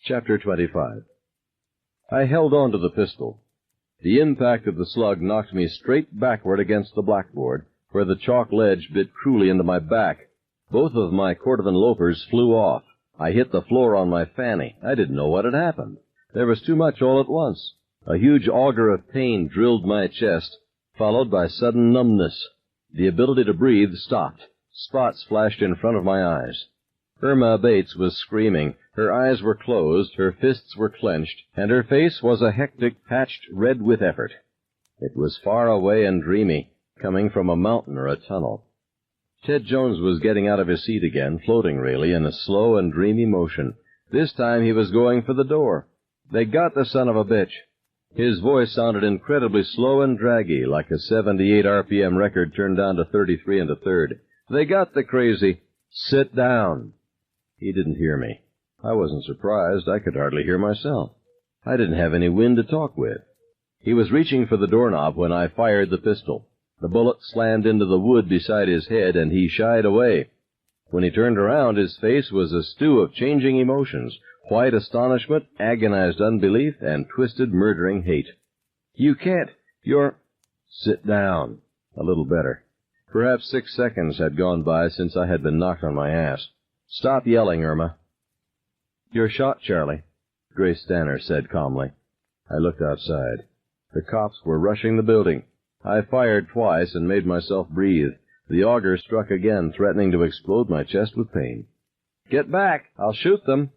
Chapter 25. I held on to the pistol. The impact of the slug knocked me straight backward against the blackboard, where the chalk ledge bit cruelly into my back. Both of my cordovan loafers flew off. I hit the floor on my fanny. I didn't know what had happened. There was too much all at once. A huge auger of pain drilled my chest, followed by sudden numbness. The ability to breathe stopped. Spots flashed in front of my eyes. Irma Bates was screaming. Her eyes were closed, her fists were clenched, and her face was a hectic, patched red with effort. It was far away and dreamy, coming from a mountain or a tunnel. Ted Jones was getting out of his seat again, floating really, in a slow and dreamy motion. This time he was going for the door. They got the son of a bitch. His voice sounded incredibly slow and draggy, like a 78 RPM record turned down to 33 1/3. They got the crazy. Sit down. He didn't hear me. I wasn't surprised. I could hardly hear myself. I didn't have any wind to talk with. He was reaching for the doorknob when I fired the pistol. The bullet slammed into the wood beside his head, and he shied away. When he turned around, his face was a stew of changing emotions, white astonishment, agonized unbelief, and twisted, murdering hate. You can't. You're... Sit down. A little better. Perhaps 6 seconds had gone by since I had been knocked on my ass. Stop yelling, Irma. You're shot, Charlie, Grace Stanner said calmly. I looked outside. The cops were rushing the building. I fired twice and made myself breathe. The auger struck again, threatening to explode my chest with pain. Get back! I'll shoot them!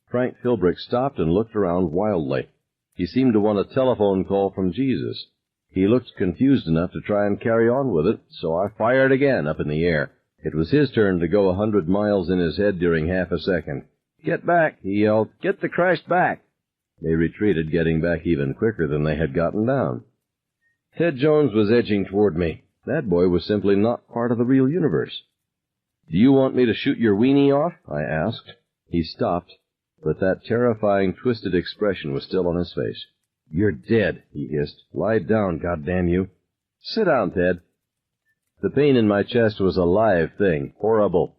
Frank Philbrick stopped and looked around wildly. He seemed to want a telephone call from Jesus. He looked confused enough to try and carry on with it, so I fired again up in the air. It was his turn to go 100 miles in his head during half a second. Get back, he yelled. Get the Christ back! They retreated, getting back even quicker than they had gotten down. Ted Jones was edging toward me. That boy was simply not part of the real universe. Do you want me to shoot your weenie off? I asked. He stopped, but that terrifying, twisted expression was still on his face. You're dead, he hissed. Lie down, goddamn you. Sit down, Ted. The pain in my chest was a live thing, horrible.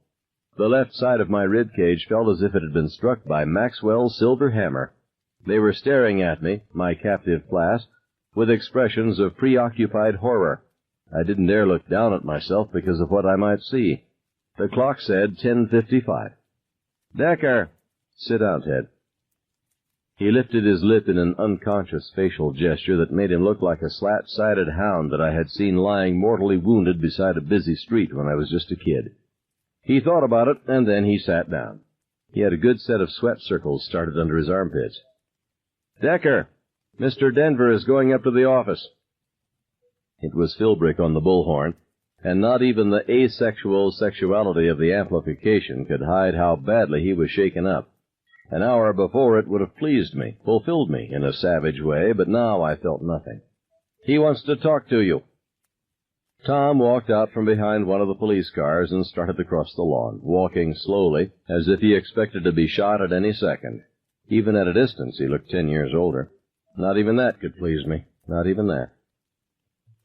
The left side of my rib cage felt as if it had been struck by Maxwell's silver hammer. They were staring at me, my captive class, with expressions of preoccupied horror. I didn't dare look down at myself because of what I might see. The clock said 10:55. Decker! Sit down, Ted. He lifted his lip in an unconscious facial gesture that made him look like a slat-sided hound that I had seen lying mortally wounded beside a busy street when I was just a kid. He thought about it, and then he sat down. He had a good set of sweat circles started under his armpits. Decker, Mr. Denver is going up to the office. It was Philbrick on the bullhorn, and not even the asexual sexuality of the amplification could hide how badly he was shaken up. An hour before it would have pleased me, fulfilled me in a savage way, but now I felt nothing. He wants to talk to you. Tom walked out from behind one of the police cars and started across the lawn, walking slowly, as if he expected to be shot at any second. Even at a distance, he looked 10 years older. Not even that could please me. Not even that.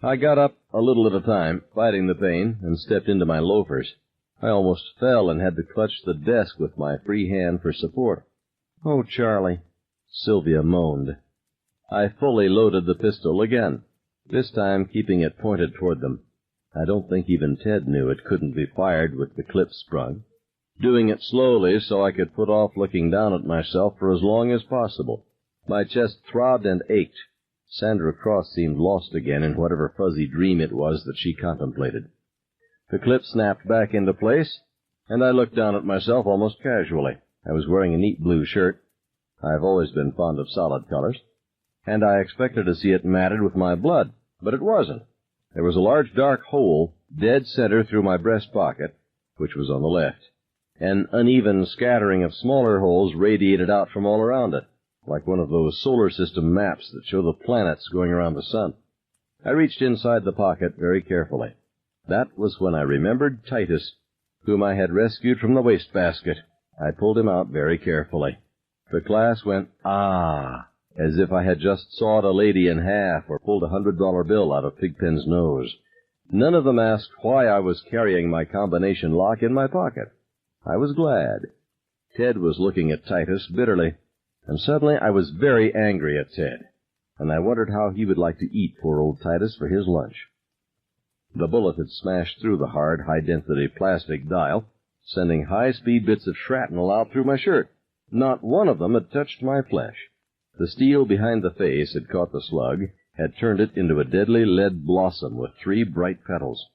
I got up a little at a time, fighting the pain, and stepped into my loafers. I almost fell and had to clutch the desk with my free hand for support. Oh, Charlie, Sylvia moaned. I fully loaded the pistol again, this time keeping it pointed toward them. I don't think even Ted knew it couldn't be fired with the clip sprung. Doing it slowly so I could put off looking down at myself for as long as possible. My chest throbbed and ached. Sandra Cross seemed lost again in whatever fuzzy dream it was that she contemplated. The clip snapped back into place, and I looked down at myself almost casually. I was wearing a neat blue shirt. I've always been fond of solid colors, and I expected to see it matted with my blood, but it wasn't. There was a large dark hole dead center through my breast pocket, which was on the left. An uneven scattering of smaller holes radiated out from all around it, like one of those solar system maps that show the planets going around the sun. I reached inside the pocket very carefully. That was when I remembered Titus, whom I had rescued from the wastebasket. I pulled him out very carefully. The class went, ah, as if I had just sawed a lady in half or pulled $100 bill out of Pigpen's nose. None of them asked why I was carrying my combination lock in my pocket. I was glad. Ted was looking at Titus bitterly. and suddenly I was very angry at Ted, and I wondered how he would like to eat poor old Titus for his lunch. The bullet had smashed through the hard, high-density plastic dial, sending high-speed bits of shrapnel out through my shirt. Not one of them had touched my flesh. The steel behind the face had caught the slug, had turned it into a deadly lead blossom with 3 bright petals.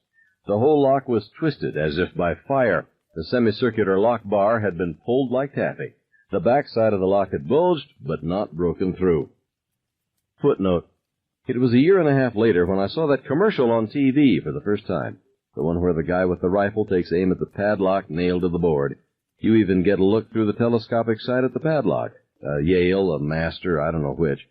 The whole lock was twisted as if by fire. The semicircular lock bar had been pulled like taffy. The back side of the lock had bulged, but not broken through. Footnote: it was a year and a half later when I saw that commercial on TV for the first time, the one where the guy with the rifle takes aim at the padlock nailed to the board. You even get a look through the telescopic sight at the padlock. A Yale, a Master, I don't know which.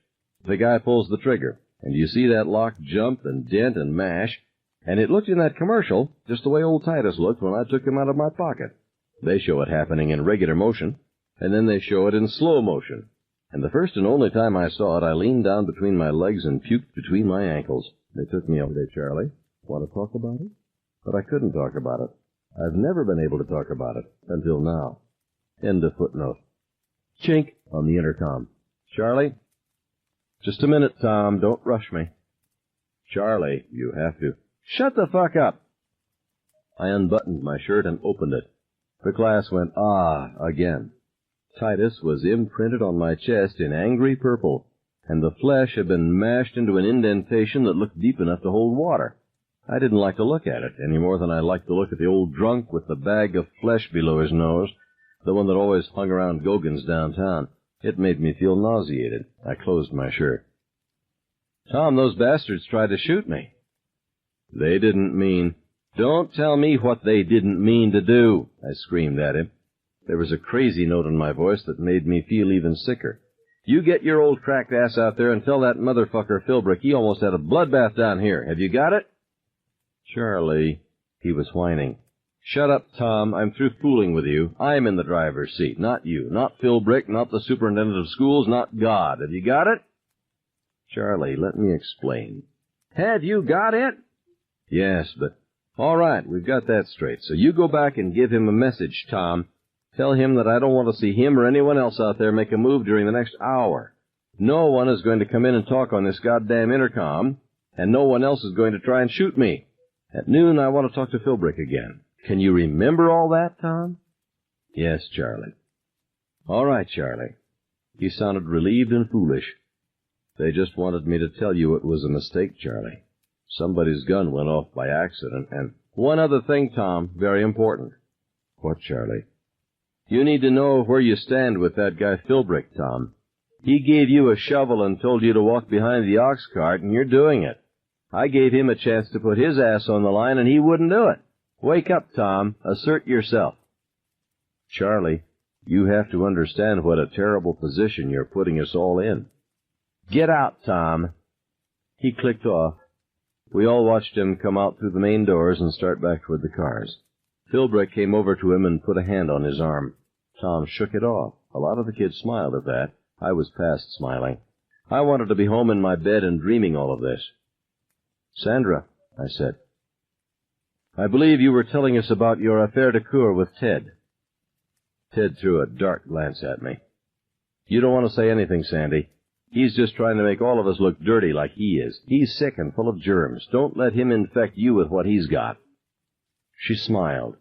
The guy pulls the trigger, and you see that lock jump and dent and mash, and it looked in that commercial just the way old Titus looked when I took him out of my pocket. They show it happening in regular motion, and then they show it in slow motion. And the first and only time I saw it, I leaned down between my legs and puked between my ankles. They took me over there, Charlie. Want to talk about it? But I couldn't talk about it. I've never been able to talk about it, until now. End of footnote. Chink on the intercom. Charlie? Just a minute, Tom. Don't rush me. Charlie, you have to. Shut the fuck up! I unbuttoned my shirt and opened it. The glass went, ah, again. Titus was imprinted on my chest in angry purple, and the flesh had been mashed into an indentation that looked deep enough to hold water. I didn't like to look at it any more than I liked to look at the old drunk with the bag of flesh below his nose, the one that always hung around Gogan's downtown. It made me feel nauseated. I closed my shirt. Tom, those bastards tried to shoot me. They didn't mean... Don't tell me what they didn't mean to do, I screamed at him. There was a crazy note in my voice that made me feel even sicker. You get your old cracked ass out there and tell that motherfucker Philbrick he almost had a bloodbath down here. Have you got it? Charlie, he was whining. Shut up, Tom. I'm through fooling with you. I'm in the driver's seat, not you. Not Philbrick, not the superintendent of schools, not God. Have you got it? Charlie, let me explain. Have you got it? Yes, but... All right, we've got that straight. So you go back and give him a message, Tom. Tell him that I don't want to see him or anyone else out there make a move during the next hour. No one is going to come in and talk on this goddamn intercom, and no one else is going to try and shoot me. At noon, I want to talk to Philbrick again. Can you remember all that, Tom? Yes, Charlie. All right, Charlie. He sounded relieved and foolish. They just wanted me to tell you it was a mistake, Charlie. Somebody's gun went off by accident, and... One other thing, Tom, very important. What, Charlie? You need to know where you stand with that guy Philbrick, Tom. He gave you a shovel and told you to walk behind the ox cart, and you're doing it. I gave him a chance to put his ass on the line, and he wouldn't do it. Wake up, Tom. Assert yourself. Charlie, you have to understand what a terrible position you're putting us all in. Get out, Tom. He clicked off. We all watched him come out through the main doors and start back toward the cars. Philbrick came over to him and put a hand on his arm. Tom shook it off. A lot of the kids smiled at that. I was past smiling. I wanted to be home in my bed and dreaming all of this. Sandra, I said, I believe you were telling us about your affaire de coeur with Ted. Ted threw a dark glance at me. You don't want to say anything, Sandy. He's just trying to make all of us look dirty like he is. He's sick and full of germs. Don't let him infect you with what he's got. She smiled.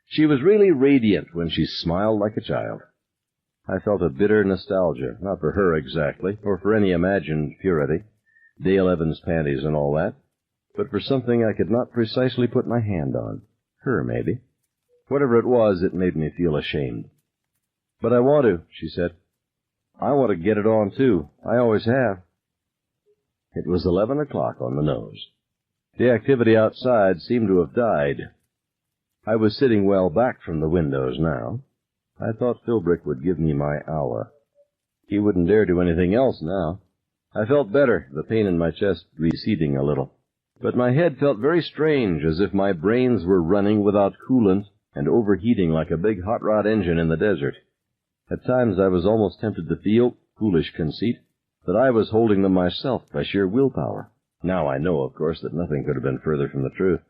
She was really radiant when she smiled like a child. I felt a bitter nostalgia, not for her exactly, or for any imagined purity, Dale Evans panties and all that, but for something I could not precisely put my hand on. Her, maybe. Whatever it was, it made me feel ashamed. But I want to, she said. I want to get it on, too. I always have. It was 11 o'clock on the nose. The activity outside seemed to have died. I was sitting well back from the windows now. I thought Philbrick would give me my hour. He wouldn't dare do anything else now. I felt better, the pain in my chest receding a little. But my head felt very strange, as if my brains were running without coolant and overheating like a big hot rod engine in the desert. At times I was almost tempted to feel, foolish conceit, that I was holding them myself by sheer willpower. Now I know, of course, that nothing could have been further from the truth.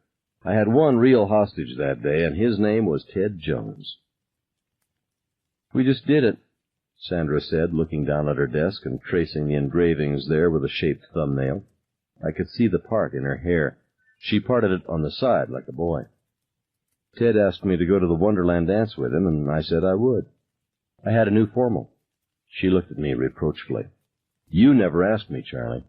I had one real hostage that day, and his name was Ted Jones. We just did it. Sandra said, looking down at her desk and tracing the engravings there with a shaped thumbnail. I could see the part in her hair. She parted it on the side like a boy. Ted asked me to go to the Wonderland dance with him, and I said I would. I had a new formal. She looked at me reproachfully. You never asked me, Charlie.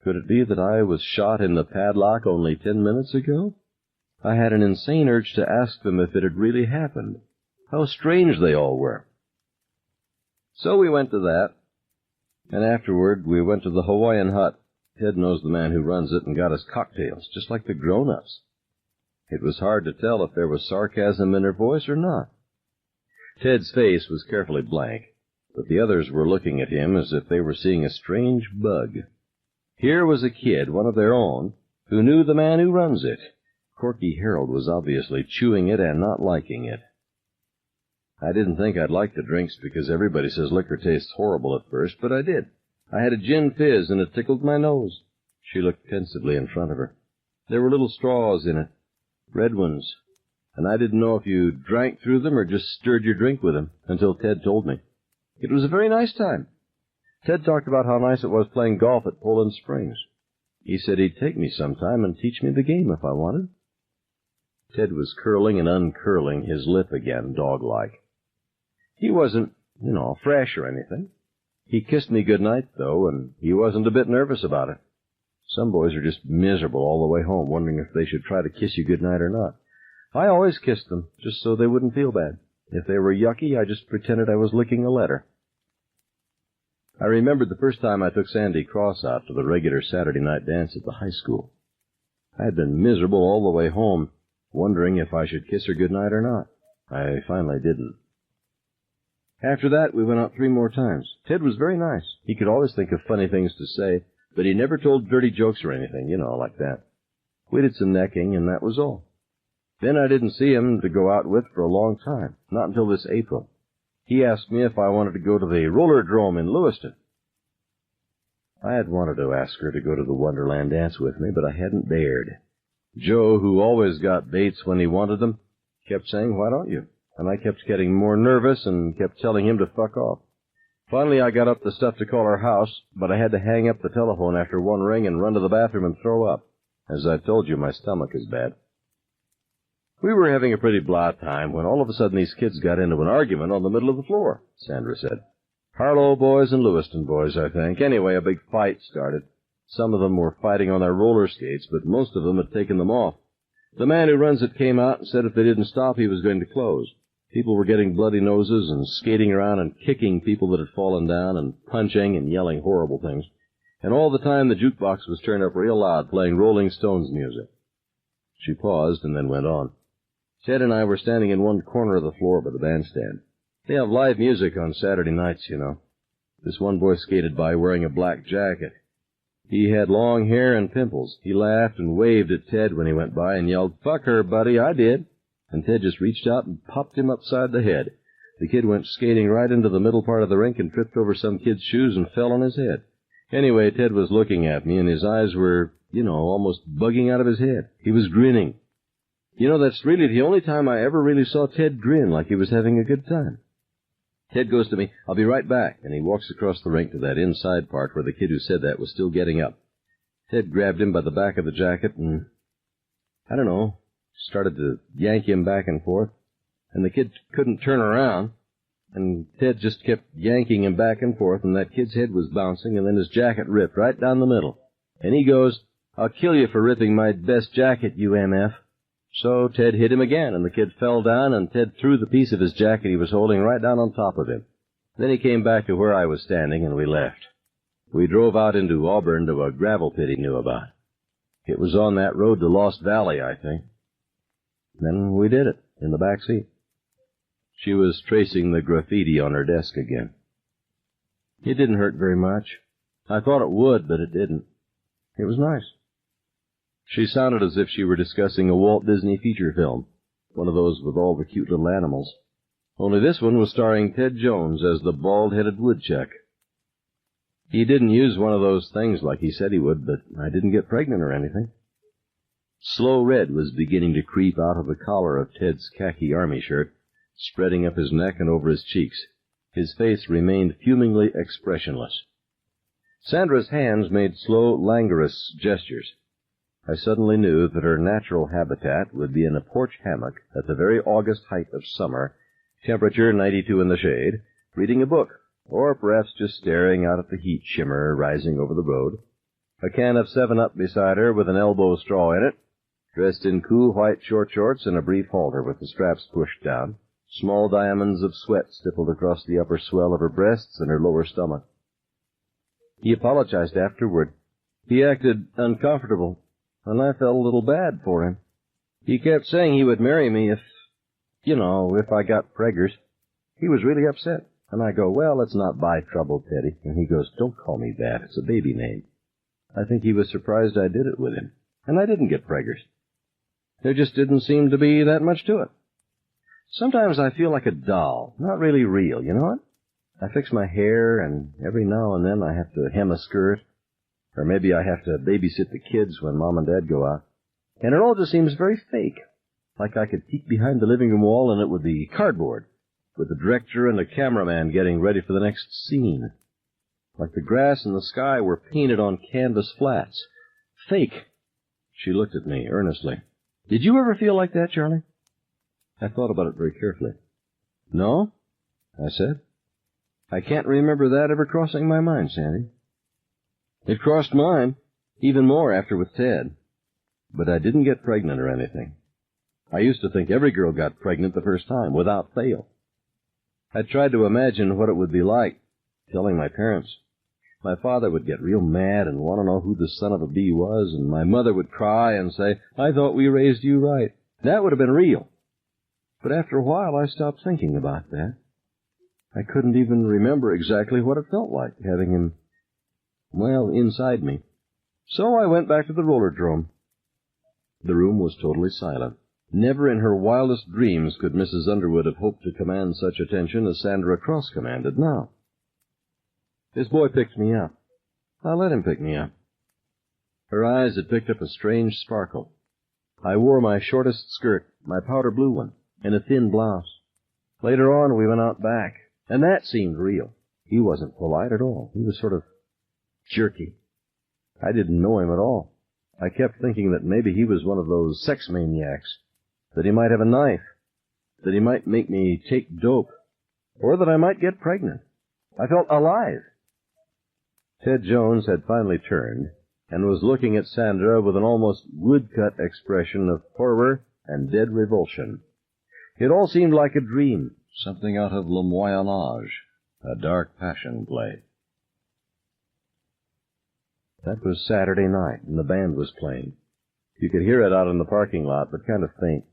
Could it be that I was shot in the padlock only 10 minutes ago? I had an insane urge to ask them if it had really happened. How strange they all were. So we went to that, and afterward we went to the Hawaiian hut. Ted knows the man who runs it and got us cocktails, just like the grown-ups. It was hard to tell if there was sarcasm in her voice or not. Ted's face was carefully blank, but the others were looking at him as if they were seeing a strange bug. Here was a kid, one of their own, who knew the man who runs it. Corky Harold was obviously chewing it and not liking it. I didn't think I'd like the drinks because everybody says liquor tastes horrible at first, but I did. I had a gin fizz and it tickled my nose. She looked pensively in front of her. There were little straws in it, red ones, and I didn't know if you drank through them or just stirred your drink with them until Ted told me. It was a very nice time. Ted talked about how nice it was playing golf at Poland Springs. He said he'd take me sometime and teach me the game if I wanted. Ted was curling and uncurling his lip again, dog-like. He wasn't, fresh or anything. He kissed me good night, though, and he wasn't a bit nervous about it. Some boys are just miserable all the way home, wondering if they should try to kiss you good night or not. I always kissed them, just so they wouldn't feel bad. If they were yucky, I just pretended I was licking a letter. I remembered the first time I took Sandy Cross out to the regular Saturday night dance at the high school. I had been miserable all the way home, wondering if I should kiss her good night or not. I finally didn't. After that, we went out 3 more times. Ted was very nice. He could always think of funny things to say, but he never told dirty jokes or anything, like that. We did some necking, and that was all. Then I didn't see him to go out with for a long time, not until this April. He asked me if I wanted to go to the Rollerdrome in Lewiston. I had wanted to ask her to go to the Wonderland dance with me, but I hadn't dared. Joe, who always got dates when he wanted them, kept saying, "Why don't you?" And I kept getting more nervous and kept telling him to fuck off. Finally, I got up the stuff to call her house, but I had to hang up the telephone after one ring and run to the bathroom and throw up. As I told you, my stomach is bad. We were having a pretty blah time when all of a sudden these kids got into an argument on the middle of the floor, Sandra said. Harlow boys and Lewiston boys, I think. Anyway, a big fight started. Some of them were fighting on their roller skates, but most of them had taken them off. The man who runs it came out and said if they didn't stop, he was going to close. People were getting bloody noses and skating around and kicking people that had fallen down and punching and yelling horrible things. And all the time the jukebox was turned up real loud, playing Rolling Stones music. She paused and then went on. Ted and I were standing in one corner of the floor by the bandstand. They have live music on Saturday nights, This one boy skated by wearing a black jacket. He had long hair and pimples. He laughed and waved at Ted when he went by and yelled, "Fuck her, buddy, I did." And Ted just reached out and popped him upside the head. The kid went skating right into the middle part of the rink and tripped over some kid's shoes and fell on his head. Anyway, Ted was looking at me, and his eyes were, almost bugging out of his head. He was grinning. That's really the only time I ever really saw Ted grin like he was having a good time. Ted goes to me, "I'll be right back," and he walks across the rink to that inside part where the kid who said that was still getting up. Ted grabbed him by the back of the jacket and, started to yank him back and forth, and the kid couldn't turn around, and Ted just kept yanking him back and forth, and that kid's head was bouncing, and then his jacket ripped right down the middle. And he goes, "I'll kill you for ripping my best jacket, you MF." So Ted hit him again, and the kid fell down, and Ted threw the piece of his jacket he was holding right down on top of him. Then he came back to where I was standing, and we left. We drove out into Auburn to a gravel pit he knew about. It was on that road to Lost Valley, I think. Then we did it, in the back seat. She was tracing the graffiti on her desk again. It didn't hurt very much. I thought it would, but it didn't. It was nice. She sounded as if she were discussing a Walt Disney feature film, one of those with all the cute little animals. Only this one was starring Ted Jones as the bald-headed woodchuck. He didn't use one of those things like he said he would, but I didn't get pregnant or anything. Slow red was beginning to creep out of the collar of Ted's khaki army shirt, spreading up his neck and over his cheeks. His face remained fumingly expressionless. Sandra's hands made slow, languorous gestures. I suddenly knew that her natural habitat would be in a porch hammock at the very August height of summer, temperature 92 in the shade, reading a book, or perhaps just staring out at the heat shimmer rising over the road, a can of 7-Up beside her with an elbow straw in it, dressed in cool white short shorts and a brief halter with the straps pushed down, small diamonds of sweat stippled across the upper swell of her breasts and her lower stomach. He apologized afterward. He acted uncomfortable, and I felt a little bad for him. He kept saying he would marry me if I got preggers. He was really upset. And I go, well, let's not buy trouble, Teddy. And he goes, don't call me that. It's a baby name. I think he was surprised I did it with him. And I didn't get preggers. There just didn't seem to be that much to it. Sometimes I feel like a doll, not really real, you know what? I fix my hair, and every now and then I have to hem a skirt, or maybe I have to babysit the kids when Mom and Dad go out. And it all just seems very fake, like I could peek behind the living room wall and it would be cardboard, with the director and the cameraman getting ready for the next scene. Like the grass and the sky were painted on canvas flats. Fake. She looked at me earnestly. Did you ever feel like that, Charlie? I thought about it very carefully. No, I said. I can't remember that ever crossing my mind, Sandy. It crossed mine, even more after with Ted. But I didn't get pregnant or anything. I used to think every girl got pregnant the first time, without fail. I tried to imagine what it would be like, telling my parents. My father would get real mad and want to know who the son of a bee was, and my mother would cry and say, I thought we raised you right. That would have been real. But after a while, I stopped thinking about that. I couldn't even remember exactly what it felt like, having him, inside me. So I went back to the rollerdrome. The room was totally silent. Never in her wildest dreams could Mrs. Underwood have hoped to command such attention as Sandra Cross commanded now. This boy picked me up. I let him pick me up. Her eyes had picked up a strange sparkle. I wore my shortest skirt, my powder blue one, and a thin blouse. Later on, we went out back, and that seemed real. He wasn't polite at all. He was sort of jerky. I didn't know him at all. I kept thinking that maybe he was one of those sex maniacs, that he might have a knife, that he might make me take dope, or that I might get pregnant. I felt alive. Ted Jones had finally turned and was looking at Sandra with an almost woodcut expression of horror and dead revulsion. It all seemed like a dream, something out of Le Moyen Âge, a dark passion play. That was Saturday night, and the band was playing. You could hear it out in the parking lot, but kind of faint.